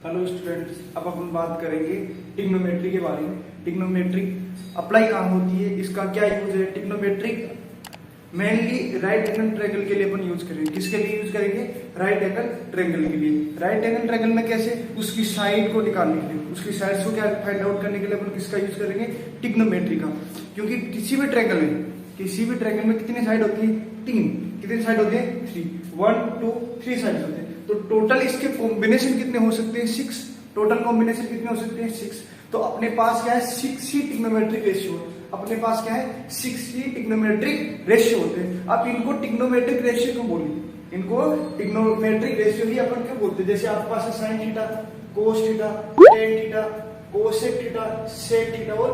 Hello students, अब अपन बात करेंगे ट्रिग्नोमेट्री के बारे में। ट्रिग्नोमेट्री अप्लाई कहाँ होती है, इसका क्या यूज है। Trigonometry mainly right angle triangle के लिए अपन यूज करेंगे। किसके लिए यूज करेंगे? राइट एंगल ट्रायंगल के लिए। राइट एंगल ट्रायंगल में कैसे? उसकी साइड को निकालने के लिए, उसकी साइड्स को क्या फाइंड आउट करने के लिए अपन किसका यूज करेंगे? ट्रिग्नोमेट्री का। क्योंकि किसी भी ट्रायंगल में कितनी साइड होती है? तीन। कितनी साइड होती है? 3। 1 2 3 साइड होते हैं। तो टोटल इसके कॉम्बिनेशन कितने हो सकते हैं? 6। टोटल कॉम्बिनेशन कितने हो सकते हैं? 6। तो अपने पास क्या है? 6 ही ट्रिग्नोमेट्रिक रेशियो। अपने पास क्या है? 6 ही ट्रिग्नोमेट्रिक रेशियो होते हैं। अब इनको ट्रिग्नोमेट्रिक रेशियो क्यों बोले? इनको ट्रिग्नोमेट्रिक रेशियो ही अपन क्यों बोलते हैं? जैसे आपके पास है sine theta, cos theta, tan theta, cosec theta, sec theta और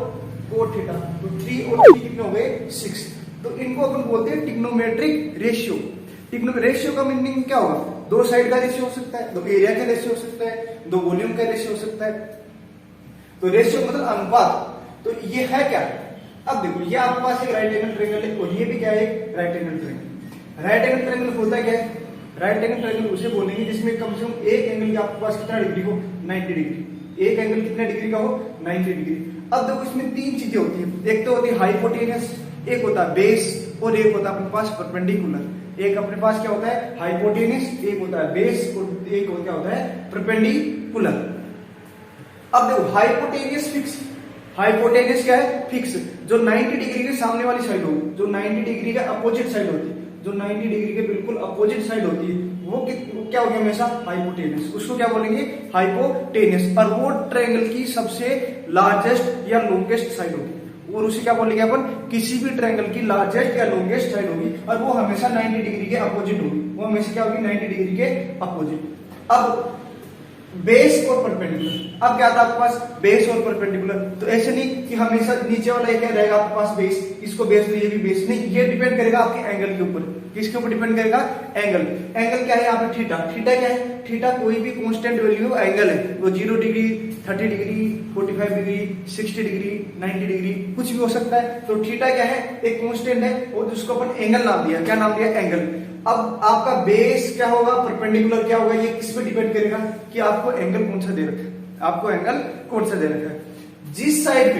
कोट थीटा। तो 3 और 3 कितने हो गए? 6। तो इनको अपन बोलते हैं ट्रिग्नोमेट्रिक रेशियो। रेशियो का मीनिंग क्या होगा? दो साइड का रेशियो हो सकता है, दो एरिया का रेशियो हो सकता है, दो वॉल्यूम का रेशियो हो सकता है। तो रेशियो मतलब अनुपात। तो ये है क्या? अब देखो, ये आपके पास एक राइट एंगल ट्रायंगल है और ये भी क्या है? Right angle triangle. Right angle triangle होता क्या है? राइट एंगल ट्रायंगल उसे बोलेंगे जिसमें कम से कम एक एंगल आपके पास कितना डिग्री हो? 90 डिग्री। एक एंगल कितने डिग्री का हो? 90 डिग्री। अब देखो, इसमें तीन चीजें होती है। एक तो होती है हाइपोटेनियस, एक होता है बेस और एक होता है अपने पास परपेंडिकुलर। एक अपने पास क्या होता है? हाइपोटेनियस, एक होता है बेस और एक क्या होता है? परपेंडिकुलर। अब देखो, हाइपोटेनियस फिक्स। हाइपोटेनियस क्या है? फिक्स। जो 90 डिग्री के सामने वाली साइड होगी, जो 90 डिग्री का अपोजिट साइड होती है, जो 90 डिग्री के बिल्कुल अपोजिट साइड होती है, वो क्या होगी? हमेशा हाइपोटेनियस। उसको क्या बोलेंगे? हाइपोटेनियस। और वो ट्रायंगल की सबसे लार्जेस्ट या लॉन्गेस्ट साइड होगी। और उसे क्या बोलेंगे अपन? किसी भी ट्रायंगल की लार्जेस्ट या लॉन्गेस्ट साइड होगी और वो हमेशा 90 डिग्री के अपोजिट होगी। वो हमेशा क्या होगी? 90 डिग्री के अपोजिट। अब बेस और परपेंडिकुलर। अब क्या था आपके पास? बेस और परपेंडिकुलर। तो ऐसे नहीं कि हमेशा नीचे वाला क्या रहेगा आपके पास? बेस। इसको बेस तो ये भी बेस नहीं। ये डिपेंड करेगा आपके एंगल के ऊपर। किसके ऊपर डिपेंड करेगा? एंगल। एंगल क्या है यहाँ पे? थीटा। थीटा क्या है? थीटा कोई भी कांस्टेंट वैल्यू एंगल है। वो 0 degree, 30 degree, 45 degree, 60 degree, 90 degree, कुछ भी हो सकता है। तो थीटा क्या है? एक कांस्टेंट है और जिसको अपन एंगल नाम दिया। क्या नाम दिया? एंगल। अब आपका बेस क्या होगा? परपेंडिकुलर क्या होगा? ये किस पे डिपेंड करेगा कि आपको एंगल कौन सा दे रखा है। आपको एंगल कौन सा दे रखा है? जिस साइड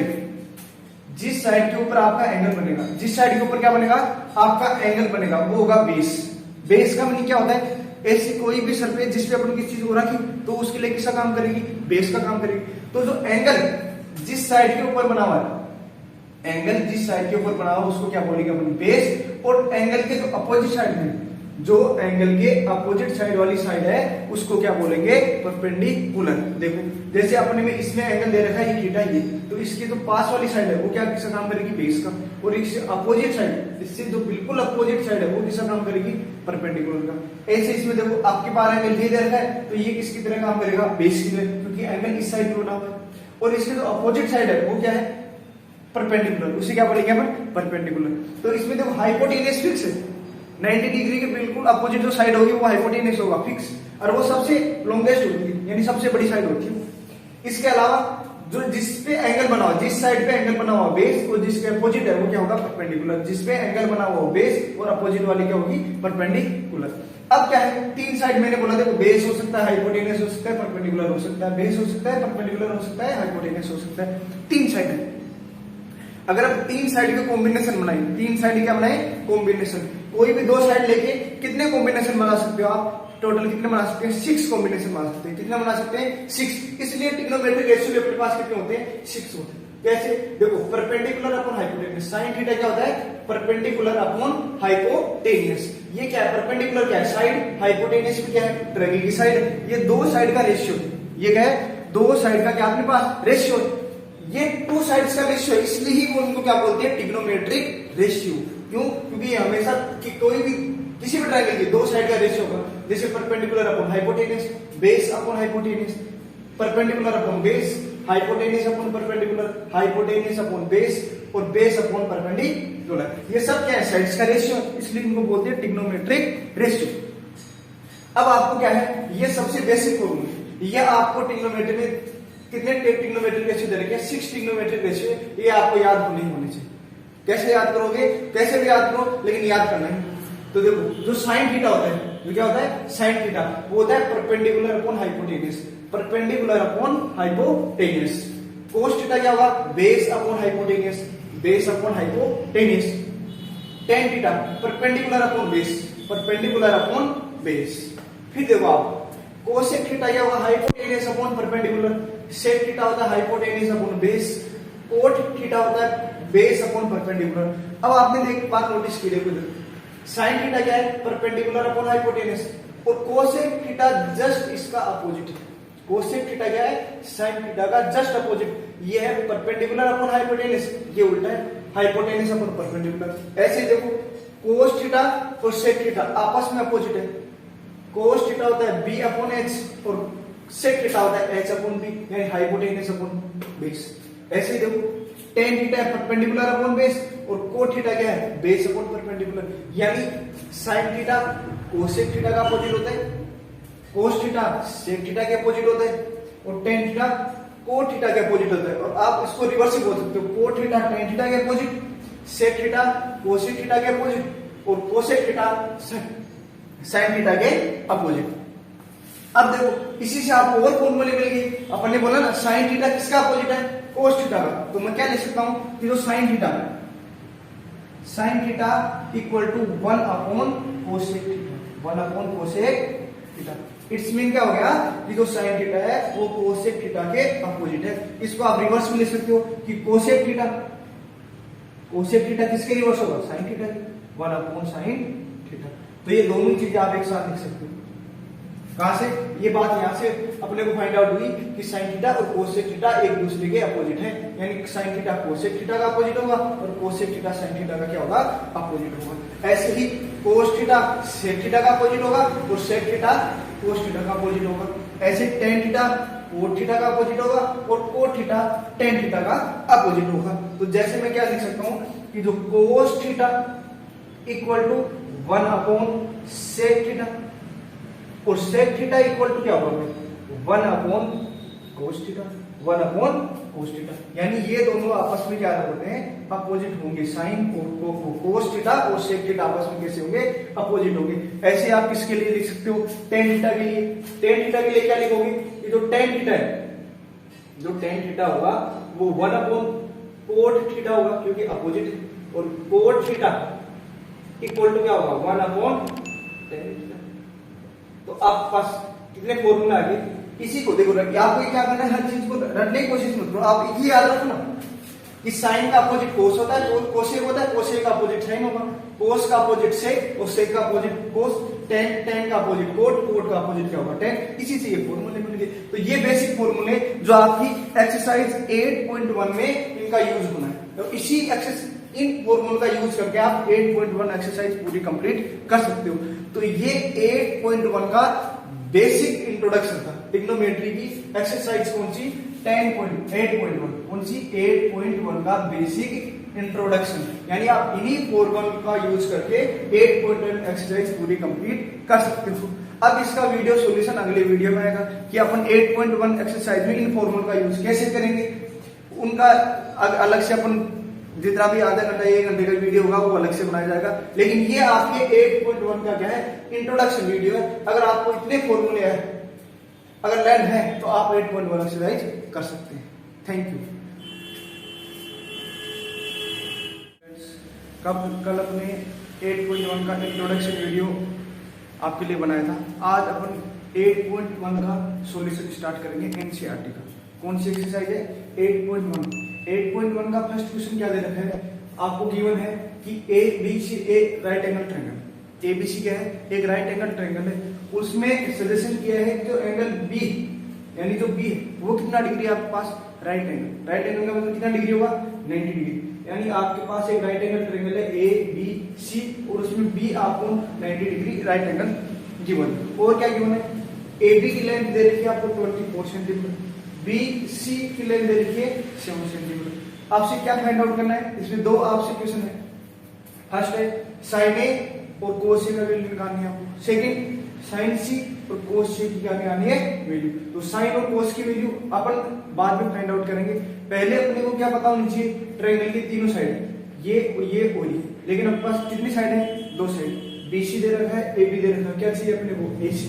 के ऊपर आपका एंगल बनेगा, जिस साइड के ऊपर क्या बनेगा? आपका एंगल बनेगा, वो होगा बेस। बेस का मीनिंग क्या होता है? ऐसी कोई भी सरफेस जिस पे अपन किसी चीज को रखी तो उसके लिए किसका काम करेगी? बेस का काम करेगी। तो जो एंगल जिस साइड के ऊपर बना हुआ है, एंगल जिस साइड के ऊपर बना हुआ उसको क्या बोलेंगे अपन? बेस। और एंगल के जो अपोजिट साइड में, जो एंगल के अपोजिट साइड वाली साइड है, उसको क्या बोलेंगे? परपेंडिकुलर। देखो, जैसे अपने में इसमें एंगल दे रखा है ये थीटा, ये तो इसके जो पास वाली साइड है वो क्या किसका काम करेगी? बेस का। और इससे अपोजिट साइड, इससे जो बिल्कुल अपोजिट साइड है वो किसका काम करेगी? परपेंडिकुलर का। ऐसे इसमें देखो, आपके पास एंगल ये दे रखा है तो ये किसकी तरह काम करेगा? बेस की तरह, क्योंकि एंगल इस साइड पे बना हुआ है। और इसके जो अपोजिट साइड है वो क्या है? परपेंडिकुलर। उसे क्या बोलेंगे अपन? परपेंडिकुलर। तो इसमें देखो, हाइपोटेनियस फिक्स है। 90 डिग्री के बिल्कुल अपोजिट जो साइड होगी वो हाइपोटेनियस होगा, फिक्स। और वो सबसे लॉन्गेस्ट होती है, यानी सबसे बड़ी साइड होती है। इसके अलावा जो जिस पे एंगल बना हुआ, जिस साइड पे एंगल बना हुआ बेस, और जिसके अपोजिट है वो क्या होगा? परपेंडिकुलर। जिस पे एंगल बना हुआ बेस और अपोजिट वाली क्या होगी? परपेंडिकुलर। अब क्या है? तीन साइड मैंने बोला, देखो, बेस हो सकता है, हाइपोटेनियस हो सकता है, परपेंडिकुलर हो सकता है। बेस हो सकता है, परपेंडिकुलर हो सकता है, हाइपोटेनियस हो सकता है। तीन साइड है। अगर आप तीन साइड का कॉम्बिनेशन बनाए, तीन साइड क्या बनाए? कॉम्बिनेशन। कोई भी दो साइड लेके कितने कॉम्बिनेशन बना सकते हो आप? टोटल कितने बना सकते हैं? 6 कॉम्बिनेशन बना सकते हैं। कितना बना सकते हैं? 6। इसलिए ट्रिग्नोमेट्रिक रेशियो अपने पास कितने होते हैं? 6 होते हैं। कैसे? देखो, perpendicular upon hypotenuse. Sine theta क्या होता है? Perpendicular upon hypotenuse. ये क्या है? परपेंडिकुलर क्या है? साइड। हाइपोटेनियस भी क्या है? ट्रायंगल की साइड। ये दो साइड का रेशियो। ये क्या है? दो साइड का क्या अपने पास? रेशियो। ये टू साइड्स का रेशियो है, इसलिए ही वो उनको क्या बोलते हैं? Trigonometric ratio. क्यों? क्योंकि हमेशा कोई भी किसी भी ट्रायंगल की दो साइड का रेशियो होगा। जैसे perpendicular upon hypotenuse, base upon hypotenuse, perpendicular upon base, hypotenuse upon perpendicular, hypotenuse upon base और बेस अपॉन परपेंडिकुलर। ये सब क्या है? साइड्स का रेशियो, इसलिए इनको बोलते हैं ट्रिग्नोमेट्रिक रेशियो। अब आपको क्या है? ये सबसे बेसिक फॉर्मूला, ये आपको ट्रिग्नोमेट्री में कितने ट्रिग्नोमेट्रिक रेशियो दे रखे हैं? 6 ट्रिग्नोमेट्रिक रेशियो। ये आपको याद होने ही होने चाहिए। कैसे याद करोगे? कैसे भी याद करो, लेकिन याद करना है। तो देखो, जो साइन थीटा होता है, जो क्या होता है? साइन थीटा, वो होता है perpendicular upon hypotenuse. Perpendicular upon hypotenuse. Cos theta क्या होगा, base upon hypotenuse, base upon hypotenuse. Tan theta perpendicular upon base, perpendicular upon base. फिर देखो आप कोसेक थीटा क्या होगा, hypotenuse upon perpendicular, sec theta होता है hypotenuse upon base, cot theta होता है बेस अपॉन परपेंडिकुलर। अब आपने एक बात नोटिस की, देखो साइन थीटा क्या है, परपेंडिकुलर अपॉन हाइपोटेनियस, और कोसेक थीटा जस्ट इसका अपोजिट है। कोसेक थीटा क्या है, साइन थीटा का जस्ट अपोजिट। ये है परपेंडिकुलर अपॉन हाइपोटेनियस, ये उल्टा है हाइपोटेनियस अपॉन परपेंडिकुलर। ऐसे देखो कोस थीटा और सेक थीटा आपस में अपोजिट है। कोस थीटा होता है बी अपॉन एच और सेक थीटा होता है एच अपॉन बी, यानी हाइपोटेनियस अपॉन बेस। ऐसे ही देखो टेन थीटा है परपेंडिकुलर अपॉन बेस और कोट थीटा क्या है, बेस अपॉन परपेंडिकुलर, यानी साइन थीटा कोसेक थीटा का अपोजिट होता है, कोस थीटा सेक थीटा के अपोजिट होता है, और टेन थीटा कोट थीटा के अपोजिट होता है। और आप इसको रिवर्स भी बोल सकते हो, कोट थीटा टेन थीटा के opposite, sec theta cosec theta के अपोजिट, और कोसेक थीटा साइन थीटा के अपोजिट। अब देखो इसी से आपको और फॉर्मूले मिल गई। अपन ने बोला ना साइन थीटा किसका अपोजिट है, कोस थीटा का, तो मैं क्या लिख सकता हूं कि जो sine theta equal to 1 upon cosec theta, 1 upon cosec theta. It's mean क्या हो गया कि जो साइन थीटा है वो कोसेक थीटा के अपोजिट है। इसको आप रिवर्स में लिख सकते हो कि कोसेक थीटा किसके रिवर्स होगा, साइन थीटा के, 1 अपॉन साइन थीटा। तो ये दोनों चीजें आप एक साथ लिख सकते हो। कहां से ये बात, यहां से अपने को फाइंड आउट हुई कि साइन थीटा और कोसेक थीटा एक दूसरे के अपोजिट है, यानी साइन थीटा कोसेक थीटा का अपोजिट होगा और कोसेक थीटा साइन थीटा का क्या होगा, अपोजिट होगा। ऐसे ही कोस थीटा सेक थीटा का अपोजिट होगा और सेक थीटा कोस थीटा का अपोजिट होगा। ऐसे टेन थीटा कोट थीटा का अपोजिट होगा और कोट थीटा टेन थीटा का अपोजिट होगा। तो जैसे मैं क्या लिख सकता हूं कि जो cos theta equal to 1 upon sec theta और सेक थीटा इक्वल टू क्या होगा, 1 upon cos theta, 1 upon cos theta, यानी ये दोनों आपस में क्या होते हैं, अपोजिट होंगे। साइन और कोस थीटा और सेक थीटा आपस में कैसे होंगे, अपोजिट होंगे। ऐसे आप किसके लिए लिख सकते हो, टेन थीटा के लिए। टेन थीटा के लिए क्या लिखोगे, ये जो टेन थीटा है, जो टेन थीटा होगा वो 1 अपॉन कोट थीटा होगा क्योंकि अपोजिट है, और कोट थीटा इक्वल टू क्या होगा, 1 अपॉन टेन थीटा। तो आप पास कितने फॉर्मूला आ गए, इसी को देखो आपको क्या करना है, हर चीज को रटने की कोशिश मत करो। आप ये याद रखो ना कि साइन का अपोजिट कोस होता है, कोसेक होता है, कोसेक का अपोजिट साइन होगा, कोस का अपोजिट सेक और सेक का अपोजिट कोस, टेन का अपोजिट कोट का अपोजिट क्या होगा, टेन। इसी से ये फॉर्मूले मिल गए। तो ये बेसिक फॉर्मूले जो आपकी एक्सरसाइज 8.1 में इनका यूज होना है, तो इसी इन फॉर्मूले का यूज करके आप 8.1 एक्सरसाइज पूरी कंप्लीट कर सकते हो। तो ये 8.1 का बेसिक इंट्रोडक्शन था ट्रिग्नोमेट्री की एक्सरसाइज। कौन सी, 8.1, कौन सी, 8.1 का बेसिक इंट्रोडक्शन, यानी आप इन्हीं फॉर्मूले का यूज करके 8.1 एक्सरसाइज पूरी कंप्लीट कर सकते हो। अब इसका वीडियो सॉल्यूशन अगले वीडियो में आएगा कि अपन 8.1 एक्सरसाइज में इन फॉर्मूले का यूज कैसे करेंगे। उनका अलग से अपन जितना भी आधा घंटा 1 घंटे का वीडियो होगा वो अलग से बनाया जाएगा, लेकिन ये आपके 8.1 का क्या है, इंट्रोडक्शन वीडियो है। अगर आपको इतने फॉर्मूले हैं, अगर लर्न है, तो आप 8.1 एक्सरसाइज कर सकते हैं। Thank you. कल अपने 8.1 का इंट्रोडक्शन वीडियो आपके लिए बनाया था। आज अपन 8.1 का सॉल्यूशन स्टार्ट करेंगे एनसीईआरटी का। कौन सी एक्सरसाइज है, 8.1 का फर्स्ट क्वेश्चन क्या दे रखा है आपको, गिवन है कि A B C a right angle triangle, ABC क्या है, एक राइट एंगल ट्रायंगल है। उसमें सजेशन किया है कि जो एंगल बी यानी जो बी है वो कितना डिग्री है आपके पास, राइट एंगल। राइट एंगल का मतलब कितना डिग्री होगा, 90 डिग्री। यानी आपके पास एक राइट एंगल ट्रायंगल है ए बी सी और उसमें बी आपको 90 डिग्री राइट एंगल गिवन। और क्या गिवन है, ए बी की लेंथ दे रखी है आपको 24 सेंटीमीटर, बी सी की लेंथ दे रखी है 7 सेंटीमीटर। आपसे क्या फाइंड आउट करना है, इसमें दो आपसे क्वेश्चन है। फर्स्ट है साइन ए और कोस ए का वैल्यू निकालनी है आपको। सेकंड साइन सी और कोस सी की क्या निकालनी है, वैल्यू। तो साइन और कोस की वैल्यू अपन बाद में फाइंड आउट करेंगे। पहले अपने को क्या पता होनी चाहिए, ट्रायंगल की तीनों साइड ये और ये और ये, लेकिन अपने पास कितनी साइड है, 2 साइड। बीसी दे रखा है, ए बी दे रखा है, क्या चाहिए अपने को, एसी।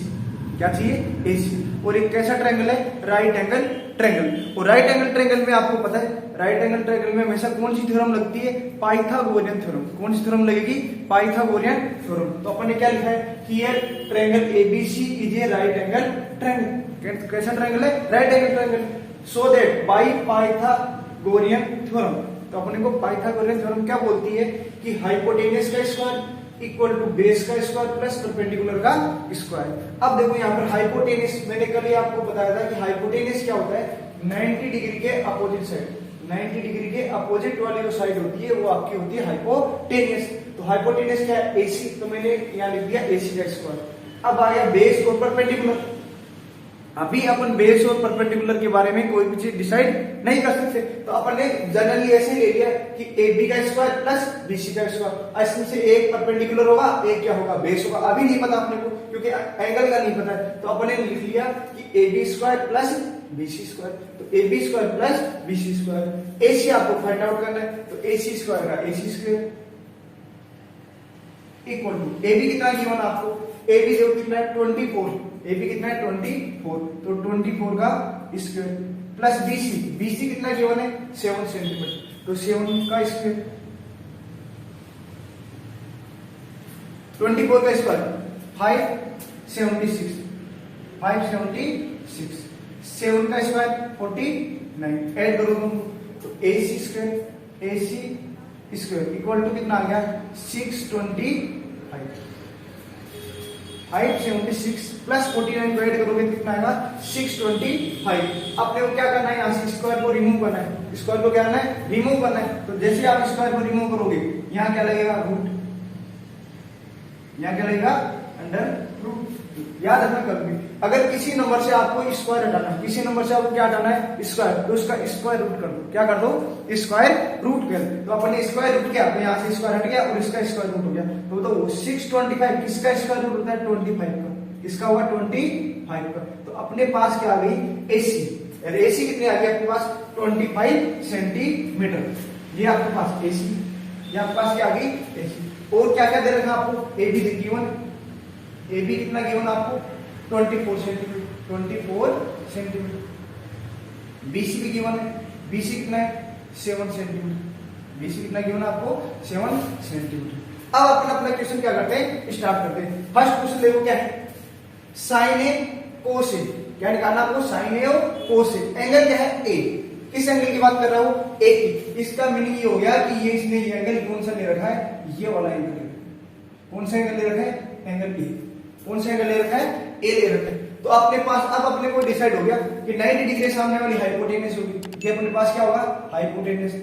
क्या चाहिए, एसी। और एक कैसा ट्रायंगल है, राइट एंगल ट्रायंगल। और राइट एंगल ट्रायंगल में आपको पता है, राइट एंगल ट्रायंगल में हमेशा कौन सी थ्योरम लगती है, पाइथागोरियन थ्योरम। कौन सी थ्योरम लगेगी, पाइथागोरियन थ्योरम। तो अपन ने क्या लिखा है, here triangle ABC is a right angle triangle. कैसा ट्रायंगल है, right angle triangle. So that bye Pythagorean theorem, तो अपने को पाइथागोरियन थ्योरम क्या बोलती है कि हाइपोटेनस का स्क्वायर इक्वल टू बेस का स्क्वायर प्लस परपेंडिकुलर का स्क्वायर। अब देखो यहाँ पर हाइपोटेनस, मैंने कल ही आपको बताया था कि हाइपोटेनस क्या होता है, 90 डिग्री के अपोजिट साइड, 90 डिग्री के अपोजिट वाली जो साइड होती है वो आपकी होती है हाइपोटेनस। तो हाइपोटेनस क्या है, एसी, तो मैंने यहाँ लिख दिया एसी का स्क्वायर। अब आया बेस और परपेंडिकुलर। अभी अपन बेस और परपेंडिकुलर के बारे में कोई भी चीज डिसाइड नहीं कर सकते, तो अपन ने जनरली ऐसे ले लिया कि AB का स्क्वायर प्लस BC का स्क्वायर। इसमें से एक परपेंडिकुलर होगा, एक क्या होगा, बेस होगा। अभी नहीं पता अपने को क्योंकि एंगल का नहीं पता है, तो अपन ने लिख लिया कि AB square plus BC square. तो AB square plus BC square. AC आपको फाइंड आउट करना है, तो AC स्क्वायर का AC square equal to AB कितना गिवन आपको, AB जो कितना है 24, AB कितना है 24, तो 24 का स्क्वायर प्लस BC कितना गिवन है 7 सेंटीमीटर, तो 7 का स्क्वायर, 24 का स्क्वायर 576, 576, 7 का स्क्वायर 49, ऐड करो तुम, तो AC स्क्वायर इक्वल टू कितना आ गया 625, 576 प्लस 49 को ऐड करोगे कितना आएगा 625। आपने को क्या करना है, यहाँ से स्क्वायर को रिमूव करना है, स्क्वायर को क्या करना है, रिमूव करना है। तो जैसे आप स्क्वायर को रिमूव करोगे, यहाँ क्या लगेगा रूट, यहाँ क्या लगेगा अंडर रूट। याद रखना कभी अगर किसी नंबर से आपको स्क्वायर हटाना है, किसी नंबर से आपको क्या हटाना है स्क्वायर, तो उसका स्क्वायर रूट कर दो। क्या कर दो, स्क्वायर रूट कर। तो अपने स्क्वायर रूट किया, तो यहाँ से स्क्वायर हट गया और इसका स्क्वायर रूट हो गया। तो 625 किसका स्क्वायर रूट होता है 25 का, इसका होगा 25 का। तो अपने पास क्या आ गई एसी, एसी कितनी आ गई आपके पास 25 सेंटीमीटर। ये आपके पास एसी, ये आपके पास क्या आ गई एसी। और क्या क्या दे रखा आपको, एबी गिवन, AB कितना गिवन आपको 24 सेंटीमीटर, 24 सेंटीमीटर। BC भी गिवन है, BC कितना है 7 सेंटीमीटर, BC कितना गिवन आपको 7 सेंटीमीटर। अब अपन अपना क्वेश्चन क्या करते हैं, स्टार्ट करते हैं। फर्स्ट क्वेश्चन देखो क्या है, साइन ए कोस ए, क्या निकालना आपको साइन ए और कोस ए। एंगल क्या है ए, किस एंगल की बात कर रहा हूं ए की। इसका मीनिंग ये हो गया कि ये इसने ये एंगल कौन सा ले रखा है, ये वाला एंगल है। कौन सा एंगल ले रखा है, एंगल ए। कौन सा एंगल ले रखा है, ए ले रखा है। तो अपने पास अब अपने को डिसाइड हो गया कि 90 डिग्री सामने वाली हाइपोटेनस होगी, ये अपने पास क्या होगा हाइपोटेनस।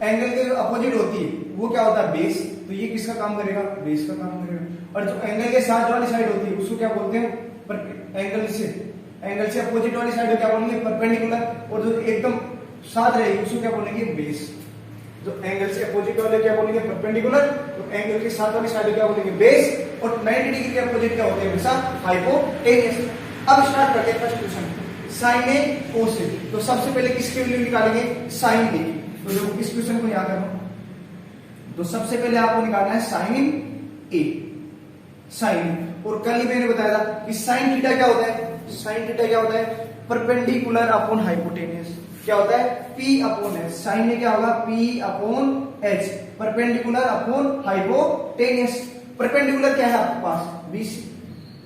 एंगल के जो अपोजिट होती है वो क्या होता है बेस, तो ये किसका काम करेगा, बेस का काम करेगा। और जो एंगल के साथ वाली साइड होती है उसको क्या बोलते हैं, एंगल से अपोजिट वाली साइड क्या बोलेंगे परपेंडिकुलर, और जो एकदम साथ रहेगी उसको क्या बोलेंगे बेस। जो एंगल से अपोजिट वाले क्या बोलेंगे परपेंडिकुलर, तो एंगल के साथ वाली साइड क्या बोलेंगे बेस, और 90 डिग्री के अपोजिट क्या होते हैं हमेशा हाइपोटेनस। अब स्टार्ट करते हैं फर्स्ट क्वेश्चन, साइन ए कोस ए। तो सबसे पहले किसकी वैल्यू निकालेंगे, साइन ए। तो देखो इस क्वेश्चन को याद करो, तो सबसे पहले आपको निकालना है साइन ए, साइन। और कल ही मैंने बताया था कि साइन थीटा क्या होता है, साइन थीटा क्या होता है परपेंडिकुलर अपॉन हाइपोटेनस। क्या होता है P अपॉन एच, साइन में क्या होगा P upon H, perpendicular upon hypotenuse. Perpendicular क्या है आपके पास BC,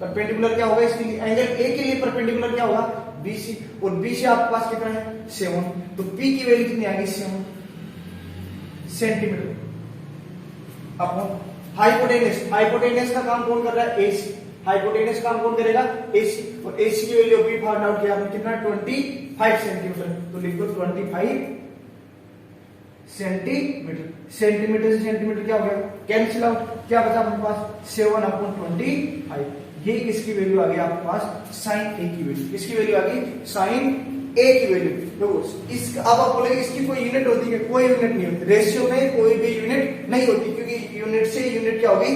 परपेंडिकुलर क्या होगा इसके लिए, एंगल A के लिए परपेंडिकुलर क्या होगा BC, और BC आपके पास कितना है 7, तो P की वैल्यू कितनी आएगी 7 सेंटीमीटर अपॉन हाइपोटेनस। हाइपोटेनस का काम कौन कर रहा है AC, हाइपोटेनस काम कौन करेगा AC, और AC की वैल्यू अभी फाइंड आउट किया आपने कितना 25 सेंटीमीटर, तो लिख दो 25 सेंटीमीटर। सेंटीमीटर से सेंटीमीटर क्या हो गया कैंसिल आउट, क्या बचा आपके पास 7 अपॉन 25। ये किसकी वैल्यू आ गई आपके पास साइन ए की वैल्यू, किसकी वैल्यू आ गई साइन ए की वैल्यू। तो इस अब आप बोलेंगे इसकी कोई यूनिट होती है, कोई यूनिट नहीं होती, रेशियो में कोई भी यूनिट नहीं होती, क्योंकि यूनिट से यूनिट क्या होगी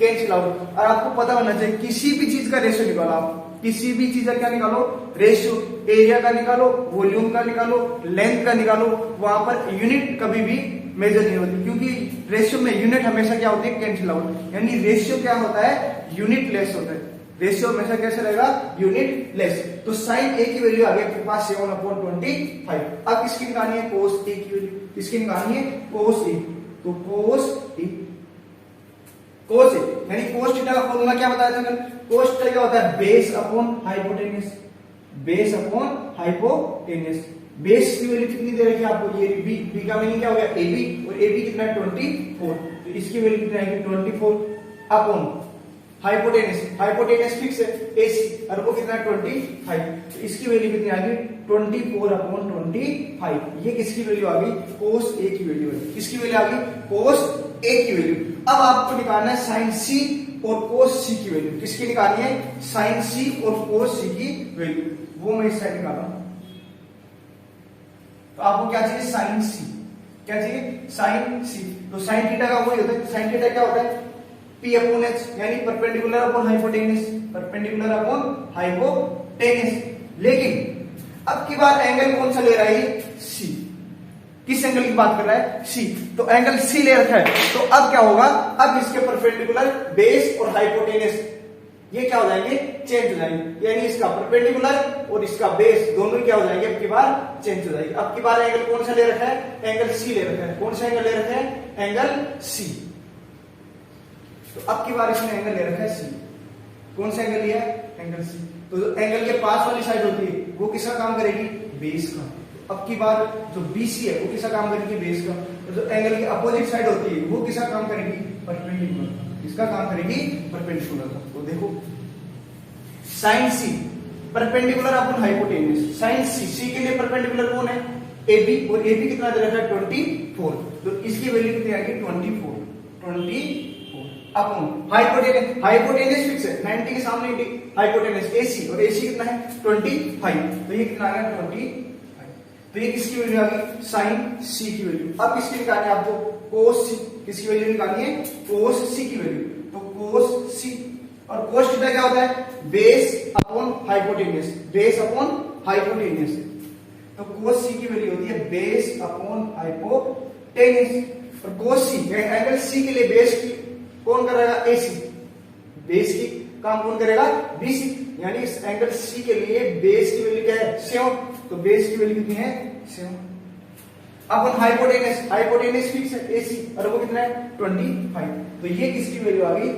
कैंसिल आउट। और आपको पता होना चाहिए किसी भी चीज का रेशियो निकालो आप, किसी भी चीज का क्या निकालो रेशियो, एरिया का निकालो, वॉल्यूम का निकालो, लेंथ का निकालो, वहां पर यूनिट कभी भी मेजर नहीं होती, क्योंकि रेशियो में यूनिट हमेशा क्या होती है कैंसिल आउट। यानी रेशियो क्या होता है यूनिट लेस होता है, रेशियो हमेशा कैसे रहेगा, यूनिट लेस। तो साइन ए की वैल्यू आ गई आपके पास 7/25। अब किसकी निकालनी है, कोस ए की वैल्यू। किसकी निकालनी है, कोस ए। तो कोस ए यानी कोस थीटा का फॉर्मूला क्या बताया था, कोस थीटा क्या होता है, base upon hypotenuse. Base upon hypotenuse. Base की वैल्यू कितनी दे रखी है आपको, ये बी। बी का मीनिंग क्या हो गया, एबी, और एबी कितना है 24। तो इसकी वैल्यू कितना आएगी 24 अपॉन हाइपोटेनस। हाइपोटेनस फिक्स है एसी, और वो कितना है 25। तो इसकी वैल्यू कितनी आ गई 24/25। ये किसकी वैल्यू आ गई, कोस ए की वैल्यू है। किसकी वैल्यू आ गई, कोस ए की वैल्यू। अब आपको निकालना है साइन सी और कोस सी की वैल्यू। किसकी निकालनी है, साइन सी और कोस सी की वैल्यू। वो मैं इस साइड निकाला हूं। तो आपको क्या चाहिए, साइन सी। क्या चाहिए, साइन सी। तो साइन थीटा का वही होता है, साइन थीटा क्या होता है, P अपॉन H, यानी perpendicular upon hypotenuse. Perpendicular upon hypotenuse. लेकिन अब की बार एंगल कौन सा ले रहा है, C। किस एंगल की बात कर रहा है, C। तो एंगल C ले रखा है। तो अब क्या होगा, अब इसके परपेंडिकुलर बेस और हाइपोटेनस ये क्या हो जाएंगे, चेंज हो जाएंगे। यानी इसका परपेंडिकुलर और इसका बेस दोनों क्या हो जाएंगे, अब की बार चेंज हो जाएगी। अब की बार एंगल कौन सा ले रखा है, एंगल C ले रखा है। कौन सा एंगल ले रखा है, एंगल C। तो अब की बार इसने एंगल ले रखा है C। कौन सा एंगल लिया है, एंगल C। तो जो एंगल के पास वाली साइड होती है वो किसका काम करेगी, बेस का। तो अब की बार जो BC है वो किसका काम करेगी, बेस का। तो जो एंगल की अपोजिट साइड होती है वो किसका काम करेगी, परपेंडिकुलर। किसका काम करेगी, परपेंडिकुलर का। तो देखो sine C perpendicular upon hypotenuse. Sine C के लिए परपेंडिकुलर कौन है, AB, और AB कितना दे रखा है 24। तो इसकी वैल्यू कितनी आएगी 24 अपॉन हाइपोटेनस। हाइपोटेनस फिक्स है 90 के सामने हाइपोटेनस AC, और AC कितना है 25। तो ये कितना आ गया 25। तो ये किसकी वैल्यू आ गई, साइन C की वैल्यू। अब किसकी निकालनी है आपको, कोस C। किसकी वैल्यू निकालनी है, कोस C की वैल्यू। तो कोस C, और कोस थीटा क्या होता है, base upon hypotenuse. Base upon hypotenuse. तो कोस C की वैल्यू होती है बेस अपॉन हाइपोटेनस। और कोस C एंगल C के लिए बेस की कौन करेगा, AC। बेस की काम कौन करेगा, BC। यानी इस एंगल C के लिए बेस की वैल्यू क्या है, 7। तो बेस की वैल्यू कितनी है, 7 अपन हाइपोटेनस। हाइपोटेनस फिक्स है AC, और वो कितना है 25। तो ये किसकी वैल्यू आ गई,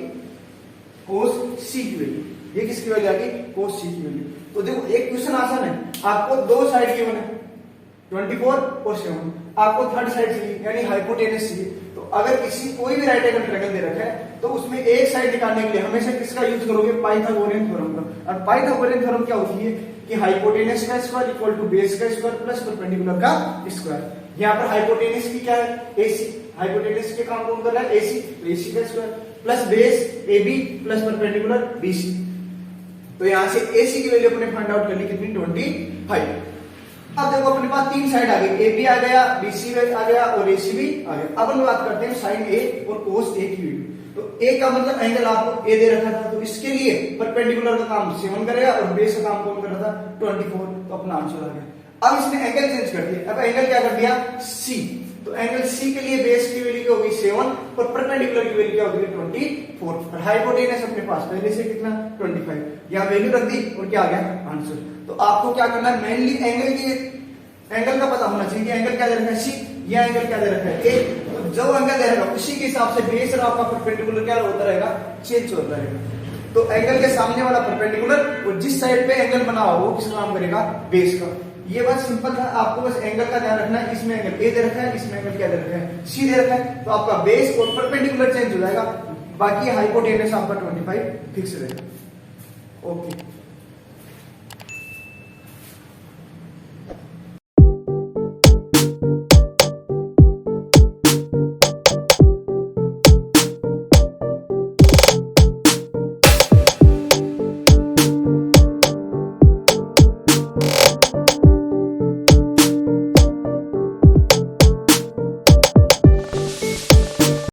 कोस C की वैल्यू। ये किसकी वैल्यू आ गई, कोस C की वैल्यू। तो देखो एक क्वेश्चन आसान है, आपको दो साइड गिवन है 24 और 7। आपको थर्ड साइड चाहिए यानी हाइपोटेनस चाहिए। तो अगर किसी कोई भी राइट एंगल ट्रायंगल दे रखा है तो उसमें एक साइड निकालने के लिए हमेशा किसका यूज करोगे, पाइथागोरियन थ्योरम का। और पाइथागोरियन थ्योरम क्या होती है कि हाइपोटेनस का स्क्वायर इक्वल टू बेस का स्क्वायर प्लस परपेंडिकुलर का स्क्वायर। यहाँ पर हाइपोटेनस की क्या है, AC। हाइपोटेनस के काम कौन कर रहा है, AC। AC का square plus base AB plus perpendicular BC। तो यहां से AC की वैल्यू अपने फाइंड आउट कर ली कितनी, 25। अब देखो अपने पास तीन साइड आ गई, AB आ गया, BC आ गया और AC भी आ गया। अब हम बात करते हैं साइन A और कोस A की वैल्यू। तो A का मतलब एंगल आपको A दे रखा था, तो इसके लिए परपेंडिकुलर का काम 7 करेगा और बेस का काम कौन कर रहा था 24। तो अपना आंसर आ गया। अब इसने एंगल चेंज कर दिया। अब एंगल क्या कर दिया, C। तो एंगल C के लिए बेस की वैल्यू क्या होगी 7 और परपेंडिकुलर की वैल्यू क्या होगी 24। और हाइपोटेनस अपने पास पहले से कितना 25। यहां वैल्यू रख दी और क्या आ गया आंसर। तो आपको क्या करना है, मेनली एंगल का पता होना चाहिए कि एंगल क्या दे रखा है C, या एंगल क्या दे रखा है A। तो जो एंगल दे रखा है उसी के हिसाब से बेस और आपका परपेंडिकुलर क्या होता रहेगा, चेंज होता रहेगा। तो एंगल के सामने वाला परपेंडिकुलर और जिस साइड पे एंगल बना हो वो किसका काम करेगा, बेस का। ये बस सिंपल था, आपको बस एंगल का ध्यान रखना है। इसमें एंगल A दे रखा है, इसमें एंगल क्या दे रखा है C दे रखा है। तो आपका बेस और परपेंडिकुलर चेंज हो जाएगा, बाकी हाइपोटेनस आपका 25 फिक्स रहेगा। ओके।